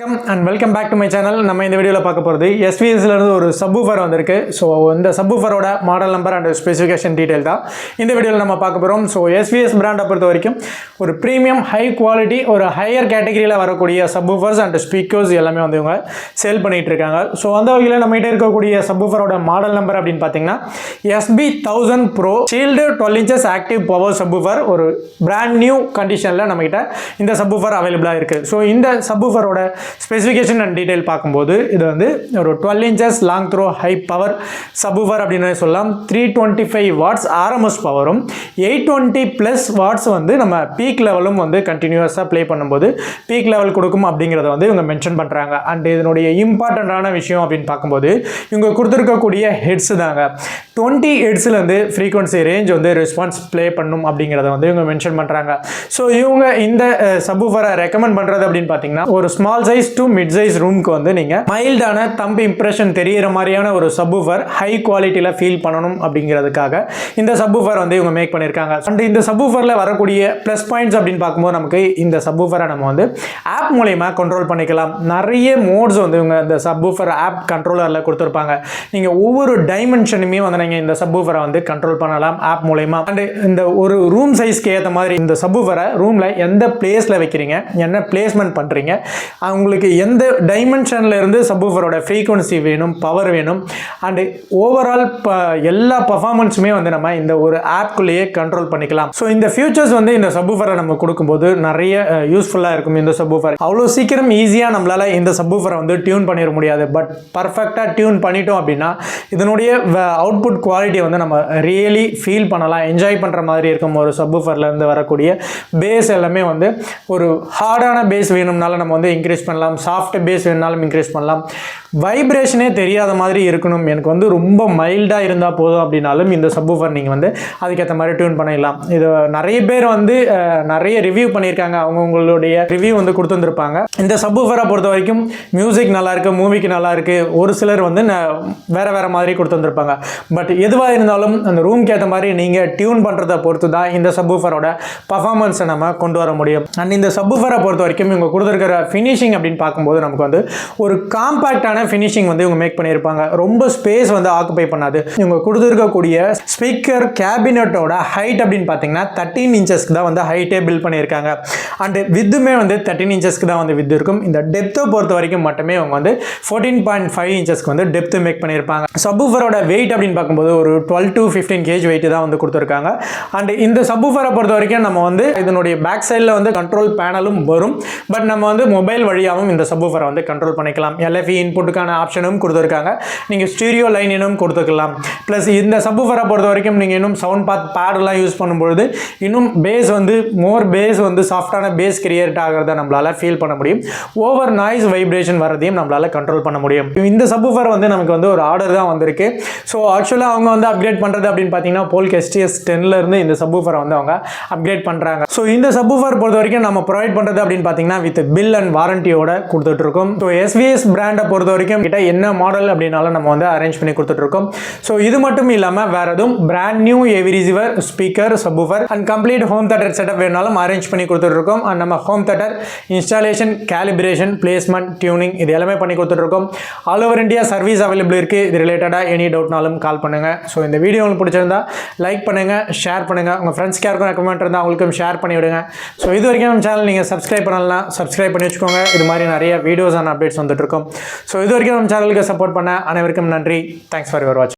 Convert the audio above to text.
and welcome back to my channel. நம்ம இந்த வீடியோல பார்க்க போறது SVS ல இருந்து ஒரு சப்வூஃபர் வந்திருக்கு. சோ இந்த சப்வூஃபரோட model number and specification detail தான் இந்த வீடியோல நம்ம பார்க்க போறோம். சோ SVS பிராண்ட பொறுத்த வரைக்கும் ஒரு பிரீமியம் ஹை குவாலிட்டி ஒரு ஹையர் கேட்டகரியில வரக்கூடிய சப்வூஃபர்ஸ் and ஸ்பீக்கர்ஸ் எல்லாமே வந்து இவங்க சேல் பண்ணிட்டு இருக்காங்க. சோ அந்த வகையில நம்ம கிட்ட இருக்கக்கூடிய சப்வூஃபரோட மாடல் நம்பர் அப்படினு பாத்தீங்கன்னா SB1000 Pro Shield 12 inches active power subwoofer ஒரு brand new கண்டிஷன்ல நம்ம கிட்ட இந்த சப்வூஃபர் அவேலபிளா இருக்கு. சோ இந்த சப்வூஃபரோட ஸ்பெசிஃபிகேஷன் அண்ட் டீடைல் பார்க்கும்போது இது வந்து ஒரு 12 inches long throw high power subwoofer அப்படின்னு சொல்லலாம். 325 வாட்ஸ் RMS பவரும் 820 ப்ளஸ் வாட்ஸ் வந்து நம்ம பீக் லெவலும் வந்து கண்டினியூஸாக ப்ளே பண்ணும்போது பீக் லெவல் கொடுக்கும் அப்படிங்கிறத வந்து இவங்க மென்ஷன் பண்ணுறாங்க. அண்ட் இதனுடைய இம்பார்ட்டண்ட்டான விஷயம் அப்படின்னு பார்க்கும்போது இவங்க கொடுத்துருக்கக்கூடிய ஹெட்ஸ் தாங்க 20 ஹெட்ஸ்லேருந்து ஃப்ரீக்வன்சி ரேஞ்ச் வந்து ரெஸ்பான்ஸ் ப்ளே பண்ணும் அப்படிங்கிறத வந்து இவங்க மென்ஷன் பண்ணுறாங்க. ஸோ இவங்க இந்த சப்வூஃபரை ரெக்கமெண்ட் பண்ணுறது அப்படின்னு பார்த்தீங்கன்னா ஒரு small size to mid size ரூமுக்கு வந்து நீங்கள் மைல்டான தம்பு இம்ப்ரெஷன் தெரிகிற மாதிரியான ஒரு சப்வூஃபர் ஹை குவாலிட்டியில் ஃபீல் பண்ணணும் அப்படிங்கிறதுக்காக இந்த சப்வூஃபர் வந்து இவங்க மேக் பண்ணியிருக்காங்க. அண்ட் இந்த சப்வூஃபரில் வரக்கூடிய ப்ளஸ் பாயிண்ட்ஸ் அப்படின்னு பார்க்கும்போது நமக்கு இந்த சப்வூஃபரை நம்ம வந்து ஆப் மூலயமா கண்ட்ரோல் பண்ணிக்கலாம். நிறைய மோட்ஸ் வந்து இவங்க இந்த சப்வூஃபர் ஆப் கண்ட்ரோலரில் கொடுத்துருப்பாங்க. நீங்கள் ஒவ்வொரு டைமென்ஷனுமே வந்து நீங்கள் இந்த சப்வூஃபரை வந்து கண்ட்ரோல் பண்ணலாம் ஆப் மூலயமா. அண்ட் இந்த ஒரு ரூம் சைஸ்க்கு ஏற்ற மாதிரி இந்த சப்வூஃபரை ரூமில் எந்த பிளேஸில் வைக்கிறீங்க, என்ன பிளேஸ்மெண்ட் பண்ணுறீங்க, உங்களுக்கு எந்த டைமென்ஷனில் இருந்து சப்வூஃபரோட ஃப்ரீக்வன்சி வேணும், பவர் வேணும், அண்டு ஓவரால் எல்லா பர்ஃபார்மன்ஸுமே வந்து நம்ம இந்த ஒரு ஆப்குள்ளேயே கண்ட்ரோல் பண்ணிக்கலாம். ஸோ இந்த ஃபியூச்சர்ஸ் வந்து இந்த சப்வூஃபரை நம்ம கொடுக்கும்போது நிறைய யூஸ்ஃபுல்லாக இருக்கும். இந்த சப்வூஃபர் அவ்வளோ சீக்கிரம் ஈஸியாக நம்மளால் இந்த சப்வூஃபரை வந்து டியூன் பண்ணிட முடியாது. பட் பர்ஃபெக்டாக டியூன் பண்ணிட்டோம் அப்படின்னா இதனுடைய அவுட்புட் குவாலிட்டியை வந்து நம்ம ரியலி ஃபீல் பண்ணலாம், என்ஜாய் பண்ணுற மாதிரி இருக்கும். ஒரு சப்வூஃபர்லேருந்து வரக்கூடிய பேஸ் எல்லாமே வந்து ஒரு ஹார்டான பேஸ் வேணும்னாலும் நம்ம வந்து இன்க்ரீஸ் பண்ணலாம், சாஃப்ட் பேஸ் வேணுனாலும் இன்க்ரீஸ் பண்ணலாம். வைப்ரேஷனே தெரியாத மாதிரி இருக்கணும், எனக்கு வந்து ரொம்ப மைல்டாக இருந்தால் போதும் அப்படின்னாலும் இந்த சப்வூஃபர் நீங்கள் வந்து அதுக்கேற்ற மாதிரி டியூன் பண்ணிடலாம். இது நிறைய பேர் வந்து நிறைய ரிவ்யூ பண்ணியிருக்காங்க, அவங்களுடைய ரிவ்யூ வந்து கொடுத்துருந்துருப்பாங்க. இந்த சப்வூஃபரை பொறுத்த வரைக்கும் மியூசிக் நல்லாயிருக்கு, மூவிக்கு நல்லாயிருக்கு, ஒரு சிலர் வந்து வேறு வேறு மாதிரி கொடுத்துருந்துருப்பாங்க. பட் எதுவாக இருந்தாலும் அந்த ரூம்க்கு ஏற்ற மாதிரி நீங்கள் டியூன் பண்ணுறதை பொறுத்து தான் இந்த சப்வூஃபரோட பர்ஃபார்மன்ஸை நம்ம கொண்டு வர முடியும். அண்ட் இந்த சப்வூஃபரை பொறுத்த வரைக்கும் இவங்க கொடுத்துருக்கிற ஃபினிஷிங் அப்படின்னு பார்க்கும்போது நமக்கு வந்து ஒரு காம்பேக்டான ஃபினிஷிங் வந்து இவங்க மேக் பண்ணியிருப்பாங்க. ரொம்ப ஸ்பேஸ் வந்து ஆக்குபை பண்ணாது. இவங்க கொடுத்துருக்கக்கூடிய ஸ்பீக்கர் கேபினட்டோட ஹைட் அப்படின்னு பார்த்தீங்கன்னா 13 இன்ச்சஸ்க்கு தான் வந்து ஹைட்டே பில்ட் பண்ணியிருக்காங்க. அண்டு வித்துமே வந்து 13 இன்ச்சஸ்க்கு தான் வந்து வித் இருக்கும். இந்த டெப்த்தை பொறுத்த வரைக்கும் மட்டுமே அவங்க வந்து 14.5 இன்ச்சஸ்க்கு வந்து டெப்த்து மேக் பண்ணியிருப்பாங்க. சப்வூஃபரோட வெயிட் அப்படின்னு பார்க்கும்போது ஒரு 12 to 15 kg வெயிட் தான் வந்து கொடுத்துருக்காங்க. அண்ட் இந்த சப்வூஃபரை பொறுத்த வரைக்கும் நம்ம வந்து இதனுடைய பேக் சைடில் வந்து கண்ட்ரோல் பேனலும் வரும். பட் நம்ம வந்து மொபைல் வழியாகவும் இந்த சப்வூஃபரை வந்து கண்ட்ரோல் பண்ணிக்கலாம். LFE இன்புட்டுக்கான ஆப்ஷனும் கொடுத்துருக்காங்க. நீங்கள் ஸ்டீரியோ லைன் இன்னும் கொடுத்துக்கலாம். ப்ளஸ் இந்த சப்வூஃபரை பொறுத்த வரைக்கும் நீங்கள் இன்னும் சவுண்ட் பாத் பேடெல்லாம் யூஸ் பண்ணும்பொழுது இன்னும் பேஸ் வந்து மோர் பேஸ் வந்து சாஃப்டான பேஸ் கிரியேட் ஆகிறத நம்மளால் ஃபீல் பண்ண முடியும். ஓவர் நாய்ஸ் வைப்ரேஷன் வரதையும் நம்மளால் கண்ட்ரோல் பண்ண முடியும். இந்த சப்வூஃபர் வந்து நமக்கு வந்து ஒரு ஆர்டர் தான் வந்திருக்கு. ஸோ ஆக்சுவலாக அவங்க வந்து அப்கிரேட் பண்ணுறது அப்படின்னு பார்த்தீங்கன்னா போல்க் STS 10லேருந்து இந்த சப்வூஃபரை வந்து அவங்க அப்கிரேட் பண்ணுறாங்க. ஸோ இந்த சப்வூஃபர் பொறுத்த வரைக்கும் நம்ம ப்ரொவைட் பண்ணுறது அப்படின்னு பார்த்தீங்கன்னா வித் பில் அண்ட் வாரண்டியோட கொடுத்துட்ருக்கோம். ஸோ SVS பிராண்டை பொறுத்த வரைக்கும் கிட்ட என்ன மாடல் அப்படின்னாலும் நம்ம வந்து அரேஞ்ச் பண்ணி கொடுத்துட்ருக்கோம். ஸோ இது மட்டும் இல்லாமல் வேறு எதுவும் brand new heavy receiver, speaker, subwoofer and complete home theatre setup வேணாலும் அரேஞ்ச் பண்ணி கொடுத்துட்ருக்கோம். அண்ட் நம்ம home theatre installation, calibration, placement, tuning இது எல்லாமே பண்ணி கொடுத்துட்ருக்கோம். All over India service available இருக்குது. இது ரிலேட்டடாக எனி டவுட்னாலும் கால் பண்ணுங்கள். ஸோ இந்த வீடியோ உங்களுக்கு பிடிச்சிருந்தா லைக் பண்ணுங்கள், ஷேர் பண்ணுங்கள், உங்கள் ஃப்ரெண்ட்ஸ்க்கு யாருக்கும் ரெக்கமெண்ட் இருந்தால் அவங்களுக்கும் ஷேர் பண்ணி விடுங்க. ஸோ இது வரைக்கும் நம்ம சேனல் நீங்கள் சப்ஸ்கிரைப் பண்ணலாம், சப்ஸ்கிரைப் பண்ணி வச்சுக்கோங்க. இது மாதிரி நிறைய வீடியோஸ் அண்ட் அப்டேட்ஸ் வந்துட்டு இருக்கும். ஸோ இது வரைக்கும் நம்ம சேனலுக்கு சப்போர்ட் பண்ண அனைவருக்கும் நன்றி. Thanks for your watch.